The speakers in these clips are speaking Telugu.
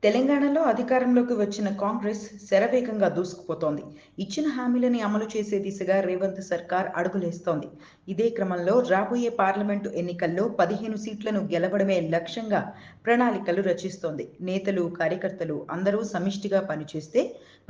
తెలంగాణలో అధికారంలోకి వచ్చిన కాంగ్రెస్ శరవేగంగా దూసుకుపోతోంది. ఇచ్చిన హామీలని అమలు చేసే దిశగా రేవంత్ సర్కార్ అడుగులేస్తోంది. ఇదే క్రమంలో రాబోయే పార్లమెంటు ఎన్నికల్లో 15 సీట్లను గెలవడమే లక్ష్యంగా ప్రణాళికలు రచిస్తోంది. నేతలు, కార్యకర్తలు అందరూ సమిష్టిగా పనిచేస్తే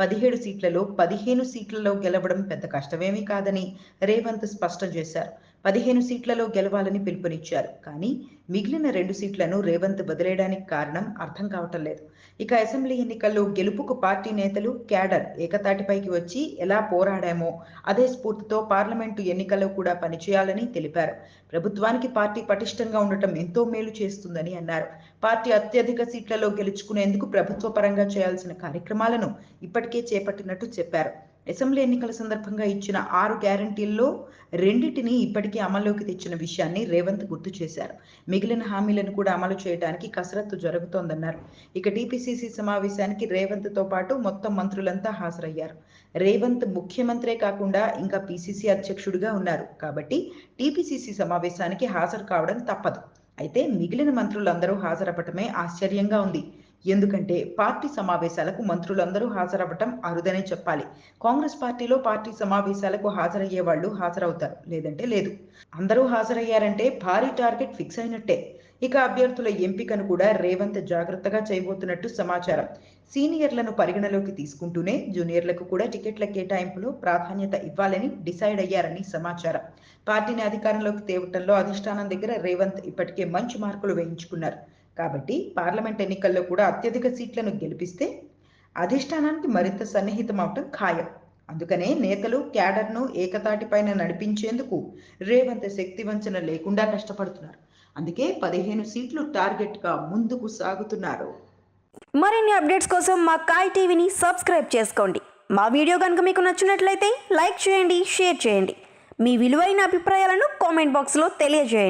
17 సీట్లలో 15 సీట్లలో గెలవడం పెద్ద కష్టమేమీ కాదని రేవంత్ స్పష్టం చేశారు. 15 సీట్లలో గెలవాలని పిలుపునిచ్చారు. కానీ మిగిలిన 2 సీట్లను రేవంత్ వదిలేయడానికి కారణం అర్థం కావటం లేదు. ఇక అసెంబ్లీ ఎన్నికల్లో గెలుపుకు పార్టీ నేతలు, క్యాడర్ ఏకతాటిపైకి వచ్చి ఎలా పోరాడామో అదే స్ఫూర్తితో పార్లమెంటు ఎన్నికల్లో కూడా పనిచేయాలని తెలిపారు. ప్రభుత్వానికి పార్టీ పటిష్టంగా ఉండటం ఎంతో మేలు చేస్తుందని అన్నారు. పార్టీ అత్యధిక సీట్లలో గెలుచుకునేందుకు ప్రభుత్వ పరంగా చేయాల్సిన కార్యక్రమాలను ఇప్పటికే చేపట్టినట్టు చెప్పారు. అసెంబ్లీ ఎన్నికల సందర్భంగా ఇచ్చిన 6 గ్యారంటీల్లో రెండిటిని ఇప్పటికే అమల్లోకి తెచ్చిన విషయాన్ని రేవంత్ గుర్తు చేశారు. మిగిలిన హామీలను కూడా అమలు చేయడానికి కసరత్తు జరుగుతోందన్నారు. ఇక టీపీసీసీ సమావేశానికి రేవంత్తో పాటు మొత్తం మంత్రులంతా హాజరయ్యారు. రేవంత్ ముఖ్యమంత్రే కాకుండా ఇంకా పీసీసీ అధ్యక్షుడిగా ఉన్నారు. కాబట్టి టీపీసీసీ సమావేశానికి హాజరు కావడం తప్పదు. అయితే మిగిలిన మంత్రులందరూ హాజరవ్వటమే ఆశ్చర్యంగా ఉంది. ఎందుకంటే పార్టీ సమావేశాలకు మంత్రులందరూ హాజరవ్వటం అరుదనే చెప్పాలి. కాంగ్రెస్ పార్టీలో పార్టీ సమావేశాలకు హాజరయ్యే వాళ్ళు హాజరవుతారు, లేదంటే లేదు. అందరూ హాజరయ్యారంటే భారీ టార్గెట్ ఫిక్స్ అయినట్టే. ఇక అభ్యర్థుల ఎంపికను కూడా రేవంత్ జాగ్రత్తగా చేయబోతున్నట్టు సమాచారం. సీనియర్లను పరిగణలోకి తీసుకుంటూనే జూనియర్లకు కూడా టికెట్ల కేటాయింపులో ప్రాధాన్యత ఇవ్వాలని డిసైడ్ అయ్యారని సమాచారం. పార్టీని అధికారంలోకి తేవటంలో అధిష్టానం దగ్గర రేవంత్ ఇప్పటికే మంచి మార్కులు వేయించుకున్నారు. కాబట్టి పార్లమెంట్ ఎన్నికల్లో కూడా అత్యధిక సీట్లను గెలిపిస్తే అధిష్టానానికి మరింత సన్నిహితం అవటం ఖాయం. అందుకనే నేతలు, క్యాడర్ను ఏకతాటిపైన నడిపించేందుకు రేవంత్ శక్తి వంచన లేకుండా కష్టపడుతున్నారు. అందుకే 15 సీట్లు టార్గెట్గా ముందుకు సాగుతున్నారు. మరిన్ని అప్డేట్స్ కోసం మా కాయ్ టీవీని సబ్స్క్రైబ్ చేసుకోండి. మా వీడియో కనుక మీకు నచ్చినట్లయితే లైక్ చేయండి, షేర్ చేయండి. మీ విలువైన అభిప్రాయాలను కామెంట్ బాక్స్లో తెలియజేయండి.